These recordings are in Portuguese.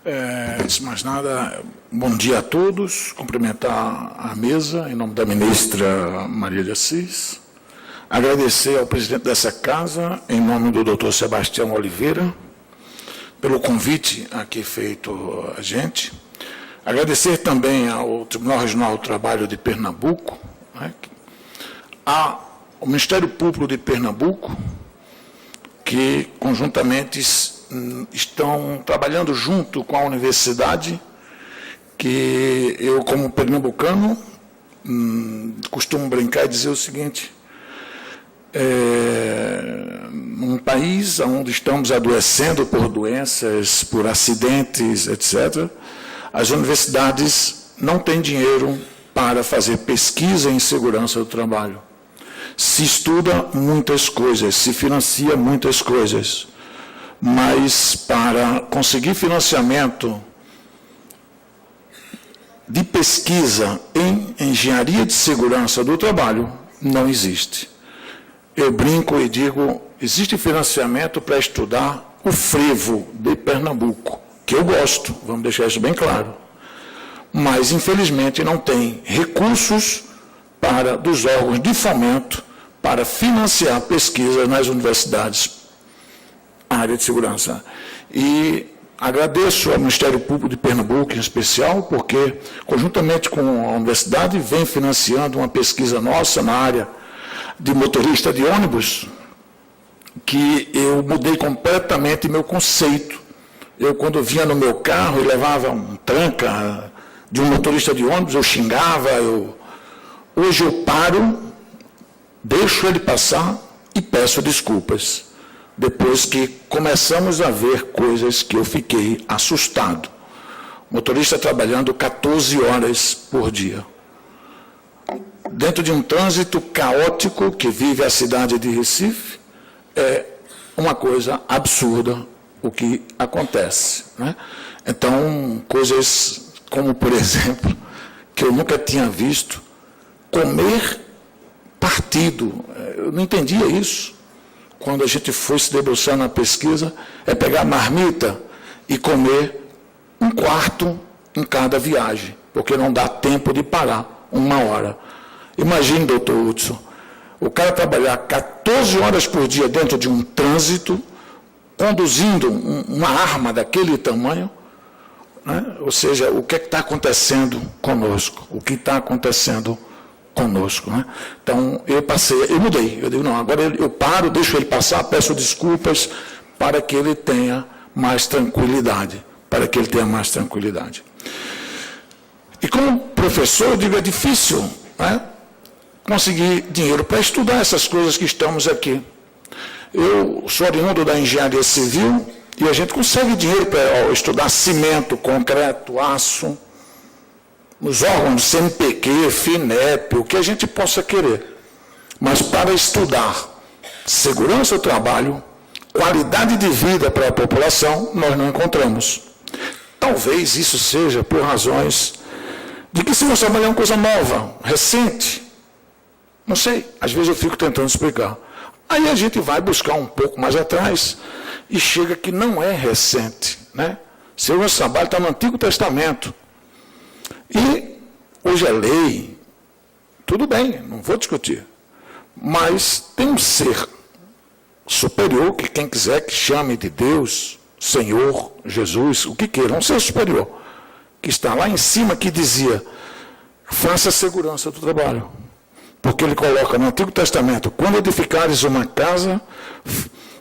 Antes de mais nada, bom dia a todos. Cumprimentar a mesa, em nome da ministra Maria de Assis. Agradecer ao presidente dessa casa, em nome do doutor Sebastião Oliveira, pelo convite aqui feito a gente. Agradecer também ao Tribunal Regional do Trabalho de Pernambuco, ao Ministério Público de Pernambuco, que conjuntamente estão trabalhando junto com a universidade, que eu, como pernambucano, costumo brincar e dizer o seguinte: num país onde estamos adoecendo por doenças, por acidentes, etc., as universidades não têm dinheiro para fazer pesquisa em segurança do trabalho. Se estuda muitas coisas, se financia muitas coisas, mas para conseguir financiamento de pesquisa em engenharia de segurança do trabalho, não existe. Eu brinco e digo, existe financiamento para estudar o frevo de Pernambuco, que eu gosto, vamos deixar isso bem claro, mas infelizmente não tem recursos dos órgãos de fomento para financiar pesquisas nas universidades, área de segurança. E agradeço ao Ministério Público de Pernambuco, em especial, porque, conjuntamente com a universidade, vem financiando uma pesquisa nossa na área de motorista de ônibus, que eu mudei completamente meu conceito. Eu, quando vinha no meu carro e levava um tranca de um motorista de ônibus, eu xingava, hoje eu paro, deixo ele passar e peço desculpas. Depois que começamos a ver coisas que eu fiquei assustado. Motorista trabalhando 14 horas por dia. Dentro de um trânsito caótico que vive a cidade de Recife, é uma coisa absurda o que acontece, né? Então, coisas como, por exemplo, que eu nunca tinha visto, comer partido. Eu não entendia isso. Quando a gente foi se debruçar na pesquisa, é pegar a marmita e comer um quarto em cada viagem, porque não dá tempo de parar 1 hora. Imagine, doutor Hudson, o cara trabalhar 14 horas por dia dentro de um trânsito, conduzindo uma arma daquele tamanho, né? Ou seja, o que está acontecendo conosco? O que está acontecendo conosco, né? Então, eu mudei. Eu digo, não, agora eu paro, deixo ele passar, peço desculpas para que ele tenha mais tranquilidade. E como professor, eu digo, é difícil, né, conseguir dinheiro para estudar essas coisas que estamos aqui. Eu sou oriundo da engenharia civil e a gente consegue dinheiro para estudar cimento, concreto, aço, nos órgãos do CNPq, FINEP, o que a gente possa querer. Mas para estudar segurança do trabalho, qualidade de vida para a população, nós não encontramos. Talvez isso seja por razões de que se você trabalhar uma coisa nova, recente, não sei, às vezes eu fico tentando explicar. Aí a gente vai buscar um pouco mais atrás e chega que não é recente, né? Segurança do trabalho está no Antigo Testamento. E hoje é lei, tudo bem, não vou discutir. Mas tem um ser superior, que quem quiser que chame de Deus, Senhor, Jesus, o que queira, um ser superior, que está lá em cima, que dizia, faça a segurança do trabalho. Porque ele coloca no Antigo Testamento, quando edificares uma casa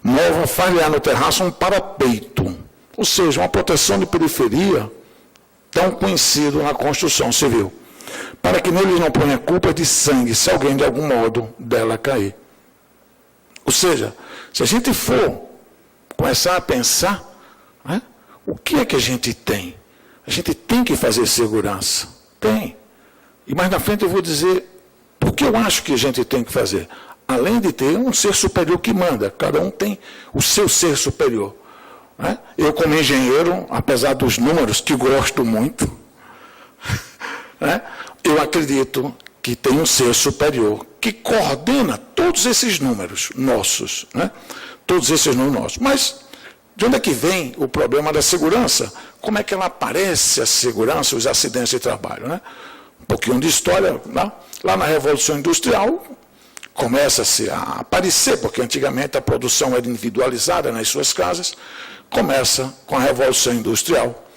nova, falhar no terraço um parapeito, ou seja, uma proteção de periferia, tão conhecido na construção civil, para que neles não ponha culpa de sangue, se alguém de algum modo dela cair. Ou seja, se a gente for começar a pensar, né, o que é que a gente tem? A gente tem que fazer segurança. Tem. E mais na frente eu vou dizer o que eu acho que a gente tem que fazer. Além de ter um ser superior que manda, cada um tem o seu ser superior. Né? Eu, como engenheiro, apesar dos números, que gosto muito, né, eu acredito que tem um ser superior que coordena todos esses números nossos, né? Todos esses números nossos. Mas de onde é que vem o problema da segurança? como é que ela aparece, a segurança, os acidentes de trabalho, né? Um pouquinho de história, né? Lá na Revolução Industrial, começa-se a aparecer, porque antigamente a produção era individualizada nas suas casas, começa com a Revolução Industrial.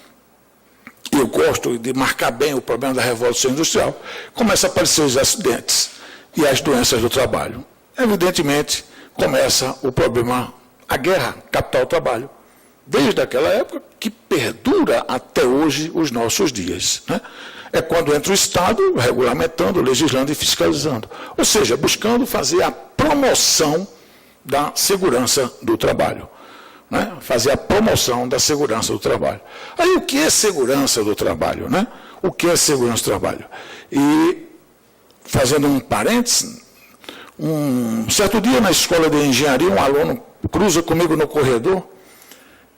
Eu gosto de marcar bem o problema da Revolução Industrial. Começa a aparecer os acidentes e as doenças do trabalho. Evidentemente, começa o problema, a guerra capital-trabalho, desde aquela época que perdura até hoje os nossos dias, né? É quando entra o Estado regulamentando, legislando e fiscalizando. Ou seja, buscando fazer a promoção da segurança do trabalho. Né? Fazer a promoção da segurança do trabalho. Aí, o que é segurança do trabalho? Né? O que é segurança do trabalho? E, fazendo um parênteses, um certo dia na escola de engenharia, um aluno cruza comigo no corredor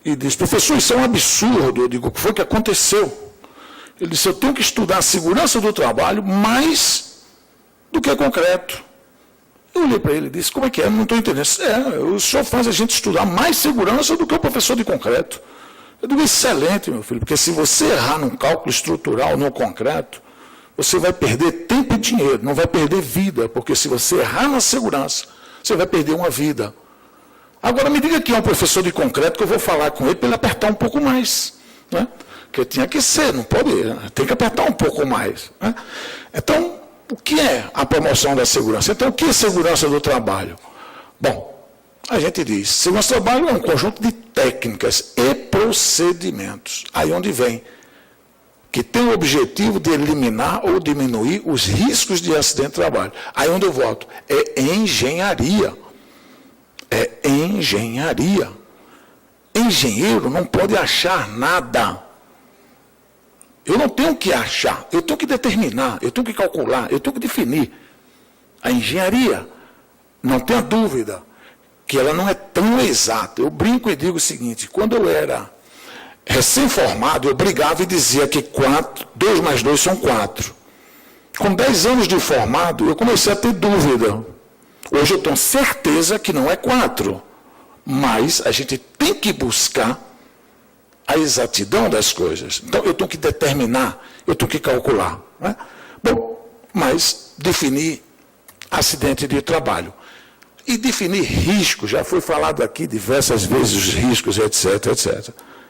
e diz: professor, isso é um absurdo. Eu digo: o que foi que aconteceu? Ele disse: eu tenho que estudar a segurança do trabalho mais do que concreto. Eu olhei para ele e disse: como é que é? Não estou entendendo. O senhor faz a gente estudar mais segurança do que o professor de concreto. Eu digo: excelente, meu filho, porque se você errar num cálculo estrutural, no concreto, você vai perder tempo e dinheiro, não vai perder vida, porque se você errar na segurança, você vai perder uma vida. Agora, me diga que é um professor de concreto que eu vou falar com ele para ele apertar um pouco mais, né? Que tinha que ser, não pode, tem que apertar um pouco mais, né? Então, o que é a promoção da segurança? Então, o que é segurança do trabalho? Bom, a gente diz, segurança do trabalho é um conjunto de técnicas e procedimentos, aí onde vem, que tem o objetivo de eliminar ou diminuir os riscos de acidente de trabalho. Aí onde eu volto, é engenharia. É engenharia. Engenheiro não pode achar nada. Eu não tenho que achar, eu tenho que determinar, eu tenho que calcular, eu tenho que definir. A engenharia, não tenha dúvida, que ela não é tão exata. Eu brinco e digo o seguinte: quando eu era recém-formado, eu brigava e dizia que 2 mais 2 são 4. Com 10 anos de formado, eu comecei a ter dúvida. Hoje eu tenho certeza que não é 4, mas a gente tem que buscar a exatidão das coisas. Então, eu tenho que determinar, eu tenho que calcular, né? Bom, mas definir acidente de trabalho. E definir risco, já foi falado aqui diversas vezes, os riscos, etc, etc.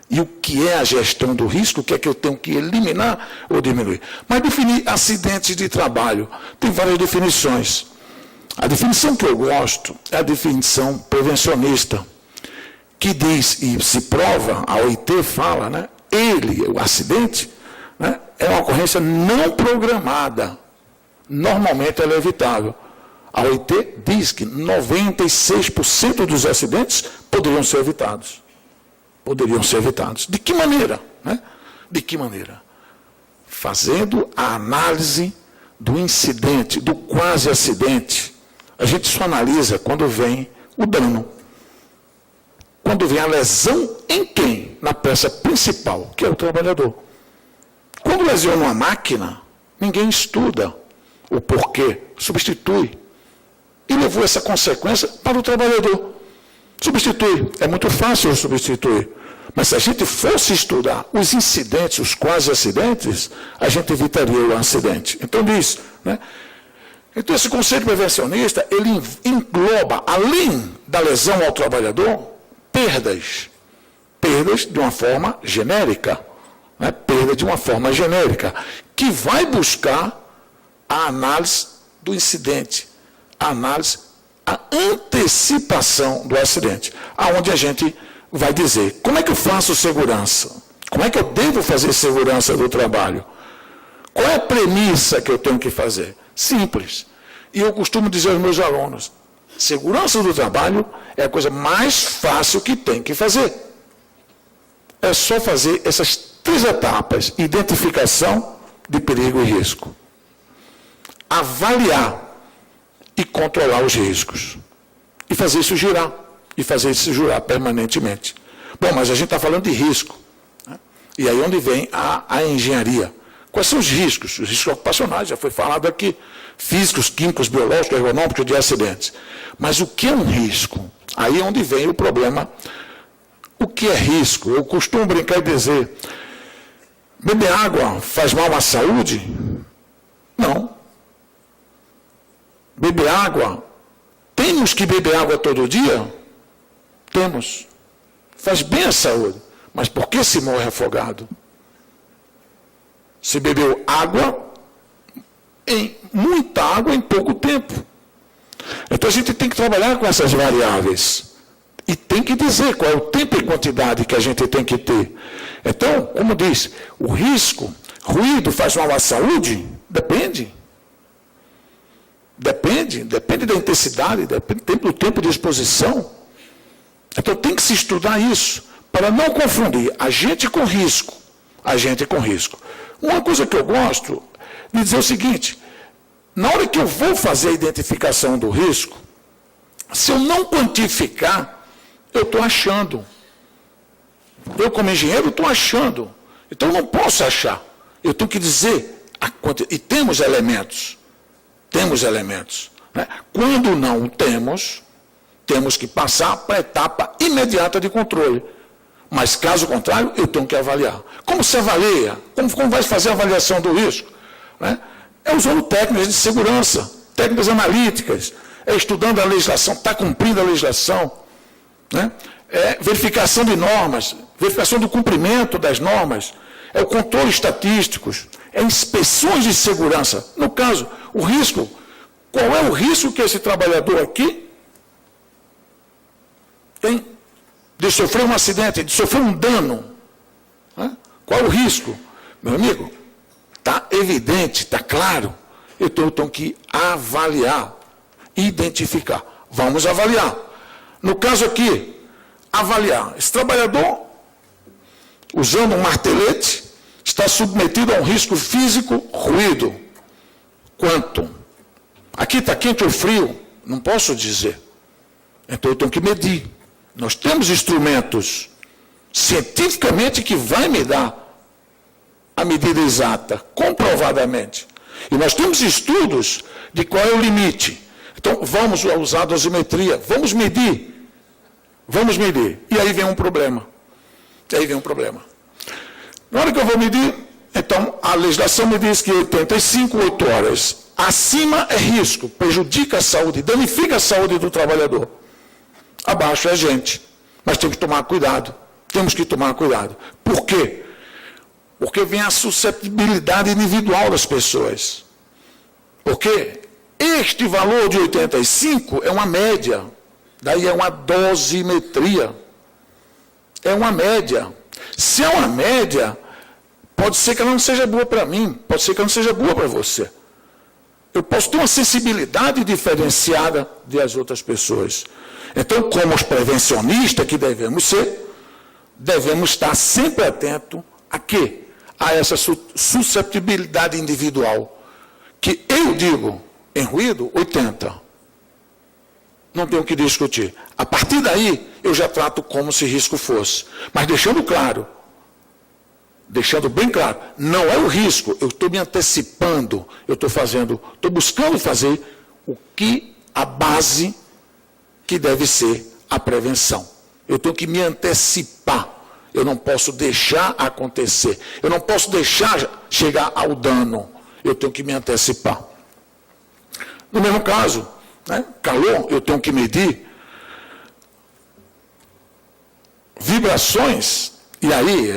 E o que é a gestão do risco, o que é que eu tenho que eliminar ou diminuir. Mas definir acidentes de trabalho, tem várias definições. A definição que eu gosto é a definição prevencionista, que diz, e se prova, a OIT fala, né, o acidente, né, é uma ocorrência não programada. Normalmente ela é evitável. A OIT diz que 96% dos acidentes poderiam ser evitados. Poderiam ser evitados. De que maneira? Né? De que maneira? Fazendo a análise do incidente, do quase acidente. A gente só analisa quando vem o dano. Quando vem a lesão em quem? Na peça principal, que é o trabalhador. Quando lesiona uma máquina, ninguém estuda o porquê, substitui. E levou essa consequência para o trabalhador. Substitui. É muito fácil substituir. Mas se a gente fosse estudar os incidentes, os quase acidentes, a gente evitaria o acidente. Então diz, né? Então esse conceito prevencionista, ele engloba, além da lesão ao trabalhador, perdas de uma forma genérica, né? Perda de uma forma genérica, que vai buscar a análise do incidente, a antecipação do acidente, aonde a gente vai dizer, como é que eu faço segurança? Como é que eu devo fazer segurança do trabalho? Qual é a premissa que eu tenho que fazer? Simples. E eu costumo dizer aos meus alunos, segurança do trabalho é a coisa mais fácil que tem que fazer. É só fazer essas 3 etapas: identificação de perigo e risco, avaliar e controlar os riscos, e fazer isso girar, permanentemente. Bom, mas a gente está falando de risco, né? E aí onde vem a engenharia. Quais são os riscos? Os riscos ocupacionais, já foi falado aqui, físicos, químicos, biológicos, ergonômicos, de acidentes. Mas o que é um risco? Aí é onde vem o problema. O que é risco? Eu costumo brincar e dizer Beber água faz mal à saúde? Não. Beber água, temos que beber água todo dia? Temos. Faz bem à saúde. Mas por que se morre afogado? Se bebeu muita água em pouco tempo. Então a gente tem que trabalhar com essas variáveis. E tem que dizer qual é o tempo e quantidade que a gente tem que ter. Então, como diz, o risco, ruído faz mal à saúde? Depende. Depende da intensidade, depende do tempo de exposição. Então tem que se estudar isso, para não confundir agente com risco. Agente com risco. Uma coisa que eu gosto de dizer é o seguinte: na hora que eu vou fazer a identificação do risco, se eu não quantificar, eu estou achando. Eu, como engenheiro, estou achando. Então, eu não posso achar. Eu tenho que dizer e temos elementos. Temos elementos. Né? Quando não temos, temos que passar para a etapa imediata de controle. Mas, caso contrário, eu tenho que avaliar. Como se avalia? Como vai fazer a avaliação do risco? Né? É usando técnicas de segurança, técnicas analíticas, é estudando a legislação, está cumprindo a legislação, né? É verificação de normas, verificação do cumprimento das normas, é o controle estatísticos, é inspeções de segurança. No caso, o risco, qual é o risco que esse trabalhador aqui tem de sofrer um acidente, de sofrer um dano? Né? Qual é o risco? Meu amigo, está evidente, está claro. Então eu tenho que avaliar, identificar. Vamos avaliar. No caso aqui, avaliar. Esse trabalhador, usando um martelete, está submetido a um risco físico, ruído. Quanto? Aqui está quente ou frio? Não posso dizer. Então eu tenho que medir. Nós temos instrumentos cientificamente que vai me dar a medida exata, comprovadamente. E nós temos estudos de qual é o limite. Então, vamos usar a dosimetria, vamos medir. Vamos medir. E aí vem um problema. Na hora que eu vou medir, então, a legislação me diz que 85, 8 horas. Acima é risco, prejudica a saúde, danifica a saúde do trabalhador. Abaixo é a gente. Mas temos que tomar cuidado. Por quê? Porque vem a suscetibilidade individual das pessoas. Porque este valor de 85 é uma média. Daí é uma dosimetria. É uma média. Se é uma média, pode ser que ela não seja boa para mim, pode ser que ela não seja boa para você. Eu posso ter uma sensibilidade diferenciada das outras pessoas. Então, como os prevencionistas que devemos ser, devemos estar sempre atentos a quê? A essa suscetibilidade individual. Que eu digo, em ruído, 80. Não tenho o que discutir. A partir daí, eu já trato como se risco fosse. Mas deixando bem claro, não é o risco, eu estou me antecipando, estou buscando fazer a base que deve ser a prevenção. Eu tenho que me antecipar. Eu não posso deixar acontecer. Eu não posso deixar chegar ao dano. Eu tenho que me antecipar. No mesmo caso, né, calor, eu tenho que medir. Vibrações, e aí,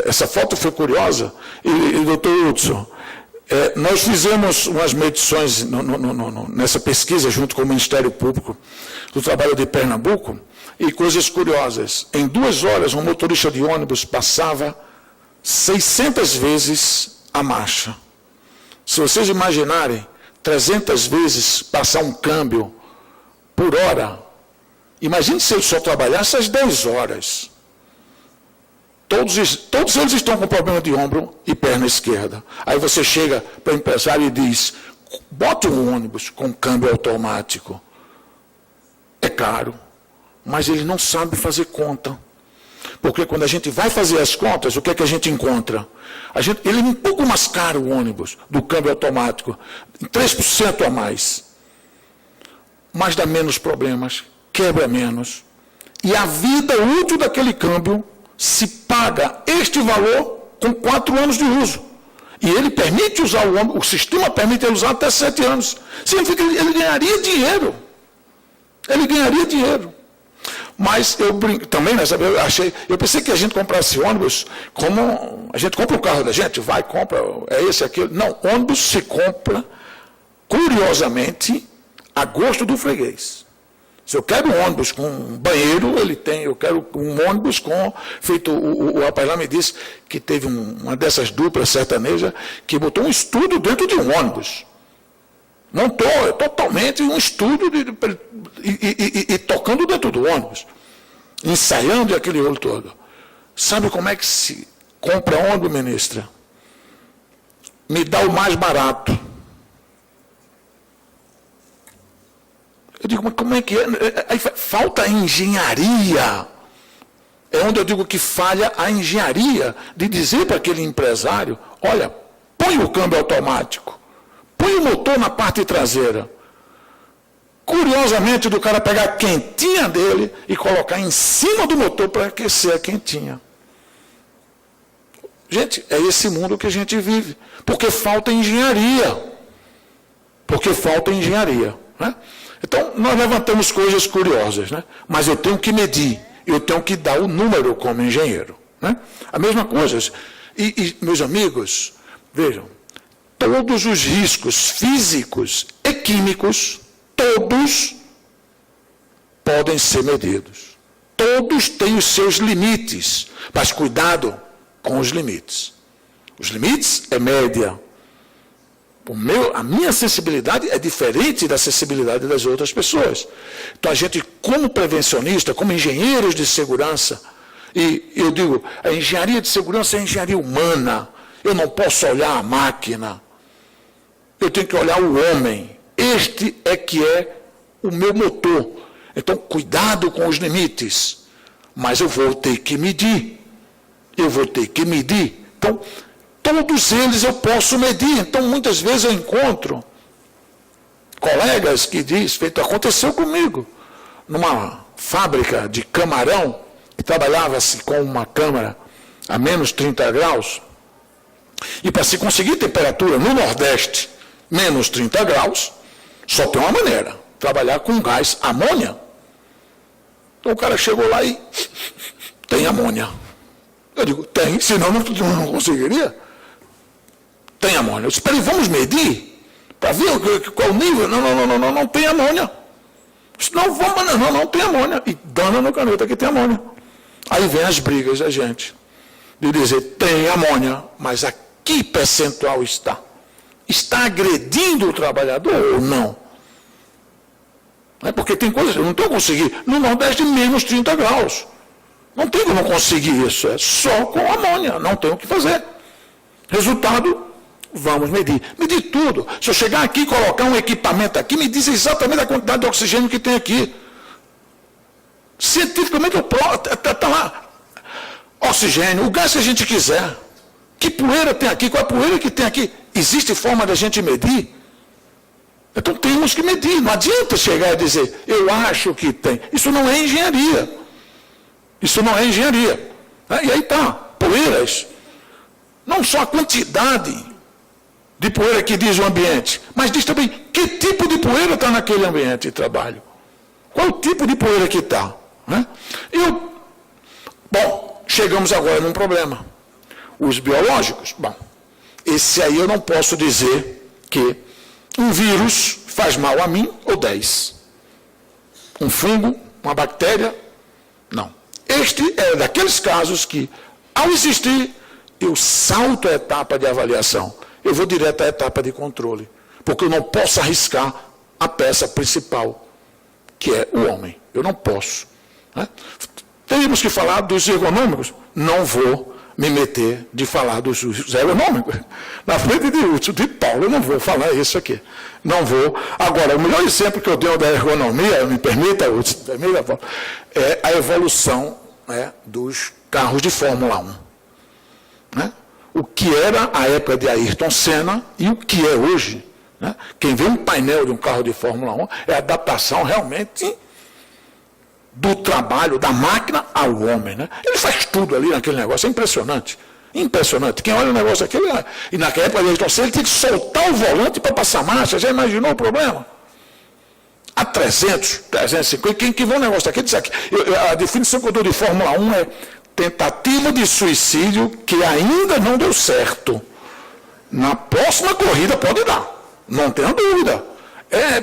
essa foto foi curiosa, e doutor Hudson, nós fizemos umas medições nessa pesquisa, junto com o Ministério Público, do Trabalho de Pernambuco, e coisas curiosas. Em 2 horas, um motorista de ônibus passava 600 vezes a marcha. Se vocês imaginarem, 300 vezes passar um câmbio por hora, imagine se ele só trabalhasse às 10 horas. Todos eles estão com problema de ombro e perna esquerda. Aí você chega para o empresário e diz, bote um ônibus com câmbio automático. É caro, mas ele não sabe fazer conta. Porque quando a gente vai fazer as contas, o que é que a gente encontra? Ele é um pouco mais caro o ônibus do câmbio automático, 3% a mais. Mas dá menos problemas, quebra menos. E a vida útil daquele câmbio se paga este valor com 4 anos de uso. E ele permite usar o ônibus, o sistema permite ele usar até 7 anos. Significa que ele ganharia dinheiro. Ele ganharia dinheiro. Mas eu também, eu pensei que a gente comprasse ônibus como a gente compra o carro da gente, vai, compra, é esse, aquele. Não, ônibus se compra, curiosamente, a gosto do freguês. Se eu quero um ônibus com banheiro, ele tem. Eu quero um ônibus com... Feito, o rapaz lá me disse que teve uma dessas duplas sertanejas que botou um estúdio dentro de um ônibus. Montou totalmente um estúdio e tocando dentro do ônibus. Ensaiando aquele rolo todo. Sabe como é que se compra ônibus, ministra? Me dá o mais barato. Eu digo, mas como é que é? Aí falta engenharia. É onde eu digo que falha a engenharia de dizer para aquele empresário, olha, põe o câmbio automático, põe o motor na parte traseira. Curiosamente, do cara pegar a quentinha dele e colocar em cima do motor para aquecer a quentinha. Gente, é esse mundo que a gente vive. Porque falta engenharia. Porque falta engenharia. Né? Então, nós levantamos coisas curiosas, né? Mas eu tenho que medir, eu tenho que dar o número como engenheiro. Né? A mesma coisa. E, meus amigos, vejam, todos os riscos físicos e químicos, todos podem ser medidos. Todos têm os seus limites, mas cuidado com os limites. Os limites é média. A minha sensibilidade é diferente da sensibilidade das outras pessoas. Então, a gente, como prevencionista, como engenheiros de segurança, e eu digo, a engenharia de segurança é a engenharia humana. Eu não posso olhar a máquina. Eu tenho que olhar o homem. Este é que é o meu motor. Então, cuidado com os limites. Mas eu vou ter que medir. Eu vou ter que medir. Então, todos eles eu posso medir. Então, muitas vezes eu encontro colegas que dizem, aconteceu comigo, numa fábrica de camarão, que trabalhava-se com uma câmara a menos 30 graus, e para se conseguir temperatura no Nordeste, menos 30 graus, só tem uma maneira, trabalhar com gás amônia. Então, o cara chegou lá e tem amônia. Eu digo, tem, senão não conseguiria. Tem amônia. Eu disse, peraí, vamos medir? Para ver qual o nível? Não tem amônia. Não tem amônia. E dana no caneta que tem amônia. Aí vem as brigas da gente. De dizer, tem amônia, mas a que percentual está? Está agredindo o trabalhador ou não? É porque tem coisas, eu não estou conseguindo. No Nordeste, menos 30 graus. Não tem como conseguir isso. É só com amônia. Não tem o que fazer. Resultado, vamos medir. Medir tudo. Se eu chegar aqui e colocar um equipamento aqui, me diz exatamente a quantidade de oxigênio que tem aqui. Cientificamente, está lá. Oxigênio, o gás que a gente quiser. Que poeira tem aqui? Qual a poeira que tem aqui? Existe forma da gente medir? Então temos que medir. Não adianta chegar e dizer, eu acho que tem. Isso não é engenharia. Isso não é engenharia. E aí está, poeiras. Não só a quantidade de poeira que diz o ambiente, mas diz também que tipo de poeira está naquele ambiente de trabalho. Qual o tipo de poeira que está? Né? Bom, chegamos agora num problema. Os biológicos, bom, esse aí eu não posso dizer que um vírus faz mal a mim ou 10. Um fungo, uma bactéria, não. Este é daqueles casos que, ao existir, eu salto a etapa de avaliação. Eu vou direto à etapa de controle. Porque eu não posso arriscar a peça principal, que é o homem. Eu não posso. Né? Teríamos que falar dos ergonômicos? Não vou me meter de falar dos ergonômicos. Na frente de Hudson, de Paulo, eu não vou falar isso aqui. Não vou. Agora, o melhor exemplo que eu dei da ergonomia, me permita, Hudson, é a evolução, né, dos carros de Fórmula 1. Né? O que era a época de Ayrton Senna e o que é hoje. Né? Quem vê um painel de um carro de Fórmula 1 é a adaptação realmente do trabalho, da máquina ao homem. Né? Ele faz tudo ali naquele negócio, é impressionante. Impressionante. Quem olha o negócio aqui, e naquela época ele tinha que soltar o volante para passar marcha. Já imaginou o problema? A 300, 350, quem vê um negócio daqui, diz aqui. A definição que eu dou de Fórmula 1 é tentativa de suicídio que ainda não deu certo. Na próxima corrida pode dar, não tenha dúvida.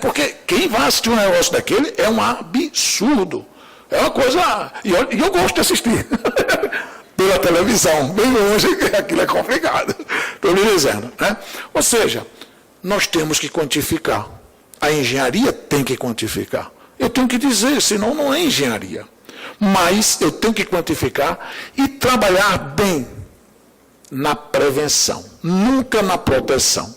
Porque quem vai assistir um negócio daquele é um absurdo. É uma coisa... E eu gosto de assistir. Pela televisão, bem longe, que aquilo é complicado. Estou me dizendo, né? Ou seja, nós temos que quantificar. A engenharia tem que quantificar. Eu tenho que dizer, senão não é engenharia. Mas eu tenho que quantificar e trabalhar bem na prevenção, nunca na proteção.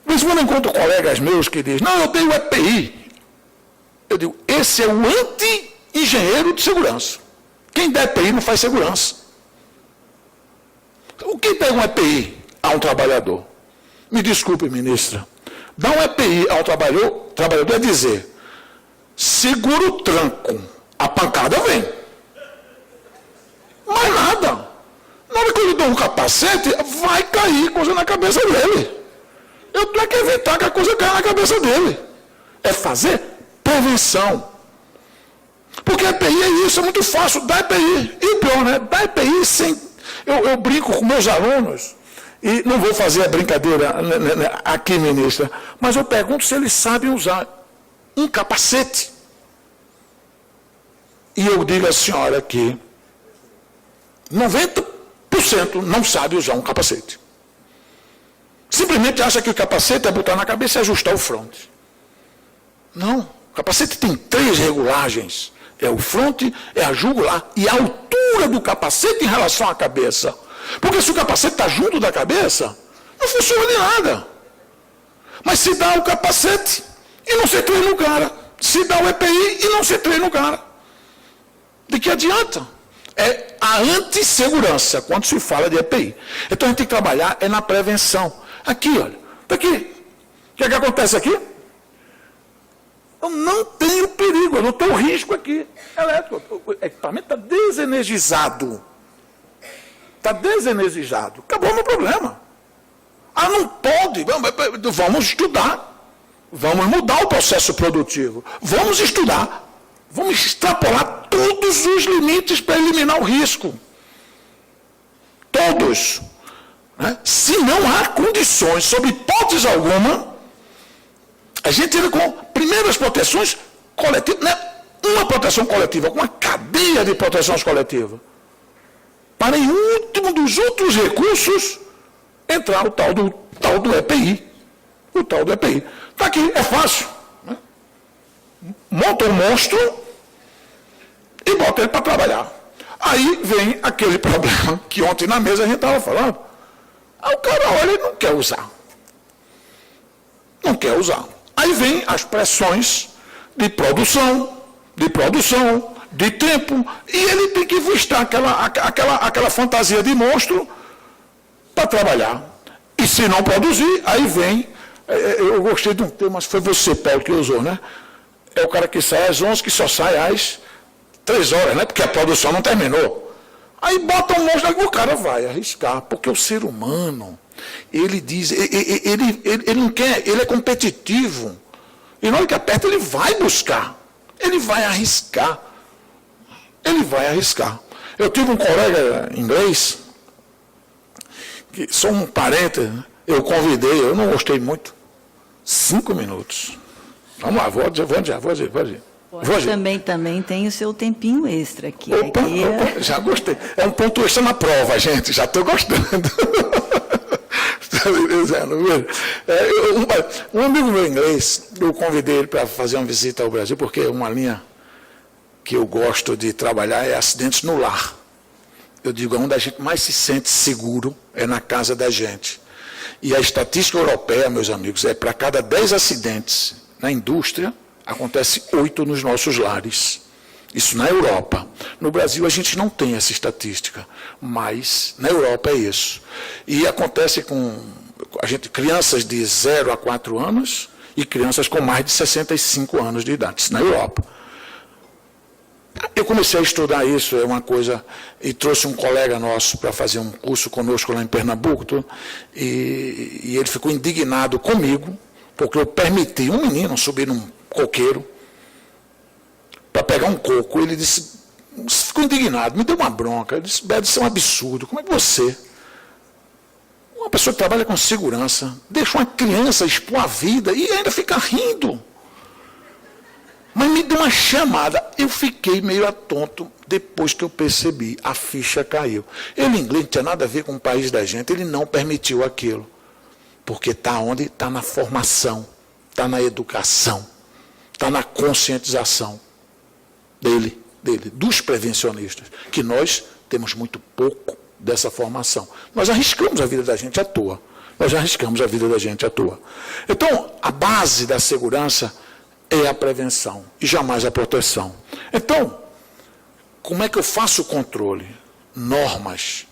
Mas quando eu encontro colegas meus que dizem, não, eu tenho EPI. Eu digo, esse é o anti-engenheiro de segurança. Quem dá EPI não faz segurança. O que pega um EPI a um trabalhador? Me desculpe, ministra. Dar um EPI ao trabalhador é dizer, segura o tranco, a pancada vem. Mais nada. Na hora que eu lhe dou um capacete, vai cair coisa na cabeça dele. Eu tenho que evitar que a coisa caia na cabeça dele. É fazer prevenção. Porque EPI é isso, é muito fácil, dá EPI. E o pior, né? Dá EPI sem... Eu brinco com meus alunos, e não vou fazer a brincadeira aqui, ministra, mas eu pergunto se eles sabem usar um capacete. E eu digo à senhora que 90% não sabe usar um capacete. Simplesmente acha que o capacete é botar na cabeça e ajustar o fronte. Não, o capacete tem 3 regulagens. É o fronte, é a jugular e a altura do capacete em relação à cabeça. Porque se o capacete está junto da cabeça, não funciona de nada. Mas se dá o capacete e não se treina o cara. Se dá o EPI e não se treina o cara. De que adianta? É a antissegurança quando se fala de EPI. Então a gente tem que trabalhar na prevenção. Aqui, olha. Está aqui. O que é que acontece aqui? Eu não tenho perigo, eu não tenho risco aqui. Elétrico. O equipamento está desenergizado. Está desenergizado. Acabou o meu problema. Não pode. Vamos estudar. Vamos mudar o processo produtivo. Vamos estudar. Vamos extrapolar todos os limites para eliminar o risco. Todos. Né? Se não há condições, sob hipótese alguma, a gente entra com primeiras proteções coletivas, né? Uma proteção coletiva, com uma cadeia de proteções coletivas. Para, em último dos outros recursos, entrar o tal do EPI. O tal do EPI. Está aqui, é fácil. Né? Monta um monstro e bota ele para trabalhar. Aí vem aquele problema que ontem na mesa a gente estava falando. Aí o cara olha e não quer usar. Não quer usar. Aí vem as pressões de produção, de tempo, e ele tem que vistar aquela fantasia de monstro para trabalhar. E se não produzir, aí vem, eu gostei de um termo, mas foi você, Paulo, que usou, né? É o cara que sai às 11, que só sai às 3 horas, né? Porque a produção não terminou. Aí bota um monstro, o cara vai arriscar, porque o ser humano, ele diz, ele não quer, ele é competitivo. E na hora que aperta, ele vai buscar. Ele vai arriscar. Ele vai arriscar. Eu tive um colega inglês, que só um parênteses, eu convidei, eu não gostei muito, 5 minutos. Vamos lá, vou dizer. Também tem o seu tempinho extra aqui. Opa, já gostei. É um ponto extra na prova, gente, já estou gostando. Um amigo meu inglês, eu convidei ele para fazer uma visita ao Brasil, porque uma linha que eu gosto de trabalhar é acidentes no lar. Eu digo, onde a gente mais se sente seguro é na casa da gente. E a estatística europeia, meus amigos, é para cada 10 acidentes na indústria, acontece 8 nos nossos lares. Isso na Europa. No Brasil a gente não tem essa estatística, mas na Europa é isso. E acontece com crianças de 0 a 4 anos e crianças com mais de 65 anos de idade. Isso na Europa. Eu comecei a estudar isso, é uma coisa, e trouxe um colega nosso para fazer um curso conosco lá em Pernambuco, e ele ficou indignado comigo, porque eu permiti um menino subir num coqueiro para pegar um coco. Ele disse, ficou indignado, me deu uma bronca. Ele disse, Beto, isso é um absurdo. Como é que você, uma pessoa que trabalha com segurança, deixa uma criança expor a vida e ainda fica rindo? Mas me deu uma chamada. Eu fiquei meio atonto depois que eu percebi. A ficha caiu. Ele, em inglês, não tinha nada a ver com o país da gente. Ele não permitiu aquilo. Porque está onde? Está na formação, está na educação, está na conscientização dele, dos prevencionistas, que nós temos muito pouco dessa formação. Nós arriscamos a vida da gente à toa. Então, a base da segurança é a prevenção e jamais a proteção. Então, como é que eu faço o controle? Normas,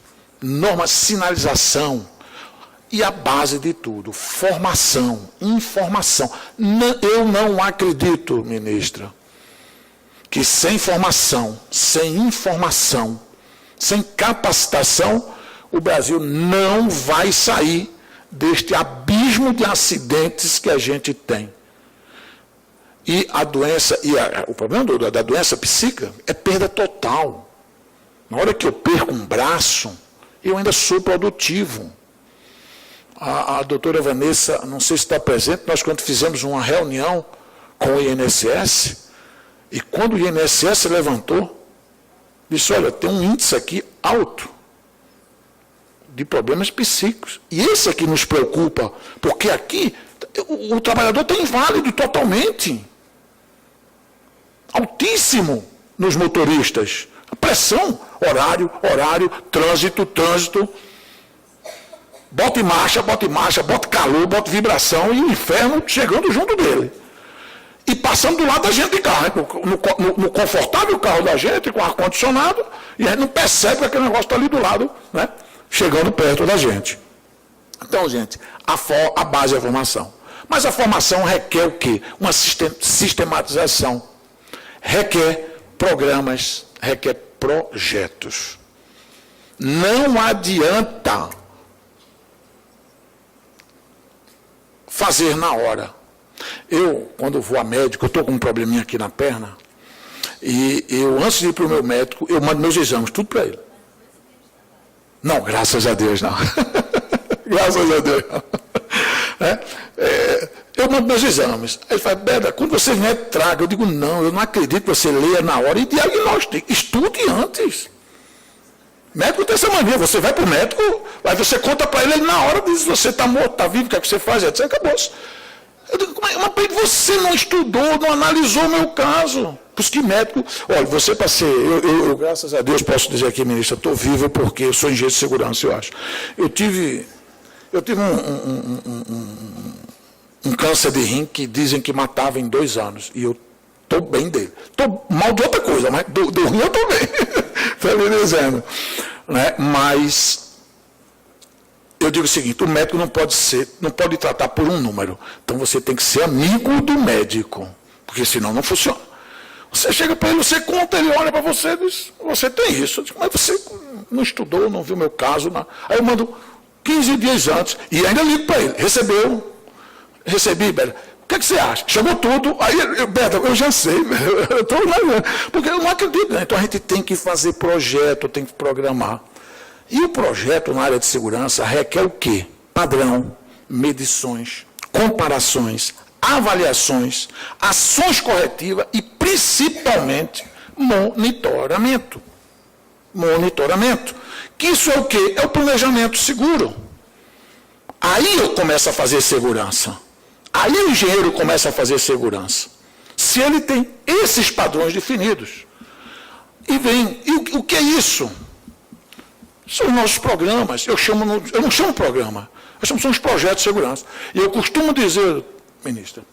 sinalização. E a base de tudo, formação, informação. Eu não acredito, ministra, que sem formação, sem informação, sem capacitação, o Brasil não vai sair deste abismo de acidentes que a gente tem. E a doença, o problema da doença psíquica é perda total. Na hora que eu perco um braço, eu ainda sou produtivo. A doutora Vanessa, não sei se está presente, nós quando fizemos uma reunião com o INSS, e quando o INSS levantou, disse, olha, tem um índice aqui alto de problemas psíquicos. E esse aqui nos preocupa, porque aqui o trabalhador está inválido totalmente. Altíssimo nos motoristas. A pressão, horário, trânsito. Bota em marcha, bota calor, bota vibração e o inferno chegando junto dele. E passando do lado da gente de carro, no confortável carro da gente, com ar-condicionado, e a gente não percebe que aquele negócio está ali do lado, né, chegando perto da gente. Então, gente, a base é a formação. Mas a formação requer o quê? Uma sistematização. Requer programas, requer projetos. Não adianta fazer na hora. Eu, quando vou a médico, eu estou com um probleminha aqui na perna, e eu, antes de ir para o meu médico, eu mando meus exames, tudo para ele. Não, graças a Deus, não. Graças a Deus, não. Eu mando meus exames. Ele fala, Beda, quando você vier, traga. Eu digo, não, eu não acredito que você leia na hora e diagnostique. Estude antes. Médico tem essa mania, você vai para o médico, aí você conta para ele na hora, diz, você está morto, está vivo, o que é que você faz? Etc. Acabou-se. Eu digo, mas você não estudou, não analisou o meu caso. Por isso que médico, olha, você para ser, eu graças a Deus posso dizer aqui, ministra, estou vivo porque eu sou engenheiro de segurança, eu acho. Eu tive um câncer de rim que dizem que matava em 2 anos, e eu estou bem dele. Estou mal de outra coisa, mas do rim eu estou bem. Estou dizendo. Né? Mas eu digo o seguinte, o médico não pode tratar por um número. Então você tem que ser amigo do médico, porque senão não funciona. Você chega para ele, você conta, ele olha para você e diz, você tem isso. Eu digo, mas você não estudou, não viu meu caso. Não. Aí eu mando 15 dias antes, e ainda ligo para ele. Recebi, Beda. O que você acha? Chamou tudo, aí, Beda, eu já sei, eu estou lá, porque eu não acredito. Né? Então a gente tem que fazer projeto, tem que programar. E o projeto na área de segurança requer o quê? Padrão, medições, comparações, avaliações, ações corretivas e, principalmente, monitoramento. Monitoramento. Que isso é o quê? É o planejamento seguro. Aí eu começo a fazer segurança. Aí o engenheiro começa a fazer segurança. Se ele tem esses padrões definidos. E o que é isso? São os nossos programas. Eu não chamo programa. São os projetos de segurança. E eu costumo dizer, ministra,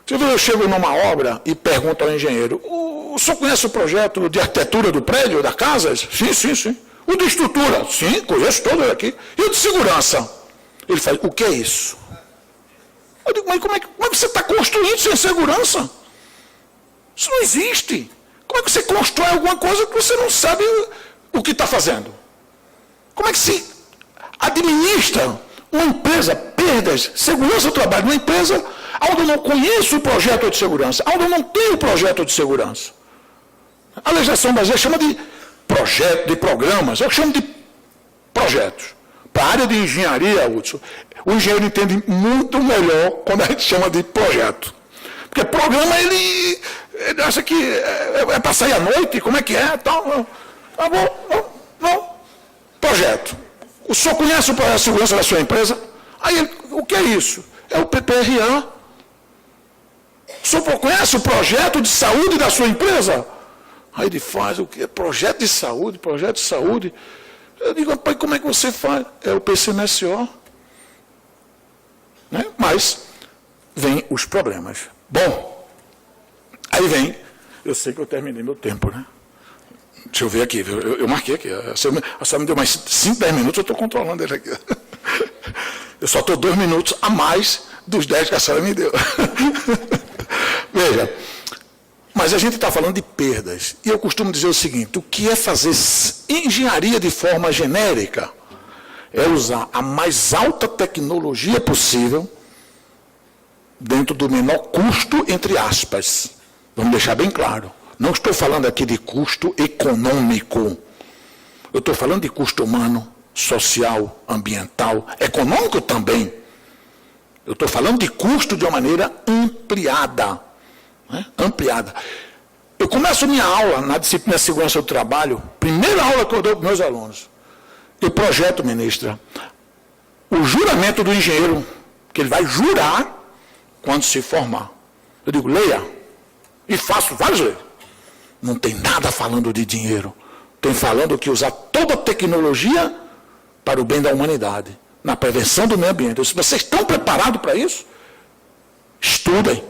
eu chego numa obra e pergunto ao engenheiro, o senhor conhece o projeto de arquitetura do prédio, da casa? Sim. O de estrutura? Sim, conheço todo aqui. E o de segurança? Ele fala, o que é isso? Eu digo, mas como é que você está construindo sem segurança? Isso não existe. Como é que você constrói alguma coisa que você não sabe o que está fazendo? Como é que se administra uma empresa, perdas, segurança do trabalho, uma empresa onde eu não conheço o projeto de segurança, onde eu não tenho projeto de segurança? A legislação brasileira chama de projeto, de programas, eu chamo de projetos. Para a área de engenharia, Hudson, o engenheiro entende muito melhor quando a gente chama de projeto. Porque programa, ele acha que é para sair à noite, como é que é? Tal. Não. Projeto. O senhor conhece a segurança da sua empresa? Aí, o que é isso? É o PPRA. O senhor conhece o projeto de saúde da sua empresa? Aí ele faz o quê? Projeto de saúde. Eu digo, rapaz, como é que você faz? É o PCMSO. Né? Mas vem os problemas. Bom, aí vem, eu sei que eu terminei meu tempo, né? Deixa eu ver aqui, eu marquei aqui. A senhora me deu mais 5, 10 minutos, eu estou controlando ele aqui. Eu só estou 2 minutos a mais dos 10 que a senhora me deu. Veja, mas a gente está falando de perdas. E eu costumo dizer o seguinte, o que é fazer engenharia de forma genérica? É usar a mais alta tecnologia possível dentro do menor custo, entre aspas. Vamos deixar bem claro. Não estou falando aqui de custo econômico. Eu estou falando de custo humano, social, ambiental, econômico também. Eu estou falando de custo de uma maneira ampliada. Né? Ampliada. Eu começo minha aula na disciplina de segurança do trabalho, primeira aula que eu dou para meus alunos. Eu projeto, ministra, o juramento do engenheiro, que ele vai jurar quando se formar. Eu digo, leia, e faço vários leis. Não tem nada falando de dinheiro. Tem falando que usar toda a tecnologia para o bem da humanidade, na prevenção do meio ambiente. Se vocês estão preparados para isso, estudem.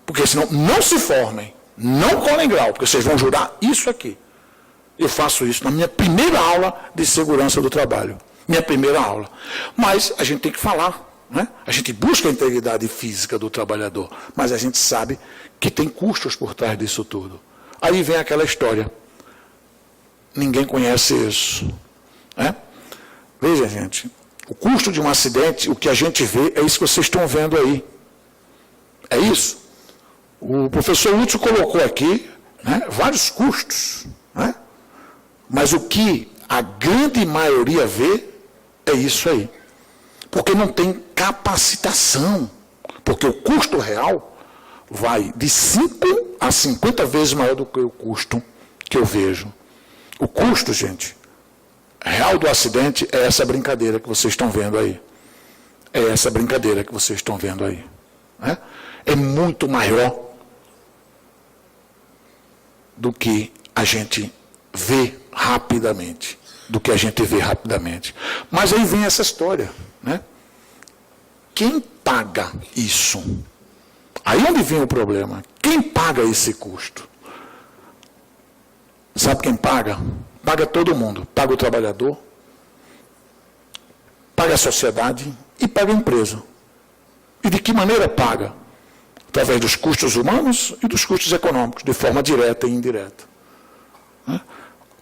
Porque senão não se formem, não colhem grau, porque vocês vão jurar isso aqui. Eu faço isso na minha primeira aula de segurança do trabalho. Minha primeira aula. Mas a gente tem que falar. Né? A gente busca a integridade física do trabalhador, mas a gente sabe que tem custos por trás disso tudo. Aí vem aquela história. Ninguém conhece isso. Né? Veja, gente, o custo de um acidente, o que a gente vê, é isso que vocês estão vendo aí. É isso. O professor Hudson colocou aqui, né, vários custos. Né? Mas o que a grande maioria vê é isso aí. Porque não tem capacitação. Porque o custo real vai de 5 a 50 vezes maior do que o custo que eu vejo. O custo, gente, real do acidente é essa brincadeira que vocês estão vendo aí. É essa brincadeira que vocês estão vendo aí. Né? É muito maior do que a gente vê rapidamente. Mas aí vem essa história. Né? Quem paga isso? Aí onde vem o problema? Quem paga esse custo? Sabe quem paga? Paga todo mundo. Paga o trabalhador, paga a sociedade e paga a empresa. E de que maneira paga? Através dos custos humanos e dos custos econômicos, de forma direta e indireta.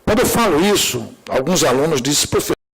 Quando eu falo isso, alguns alunos dizem, professor,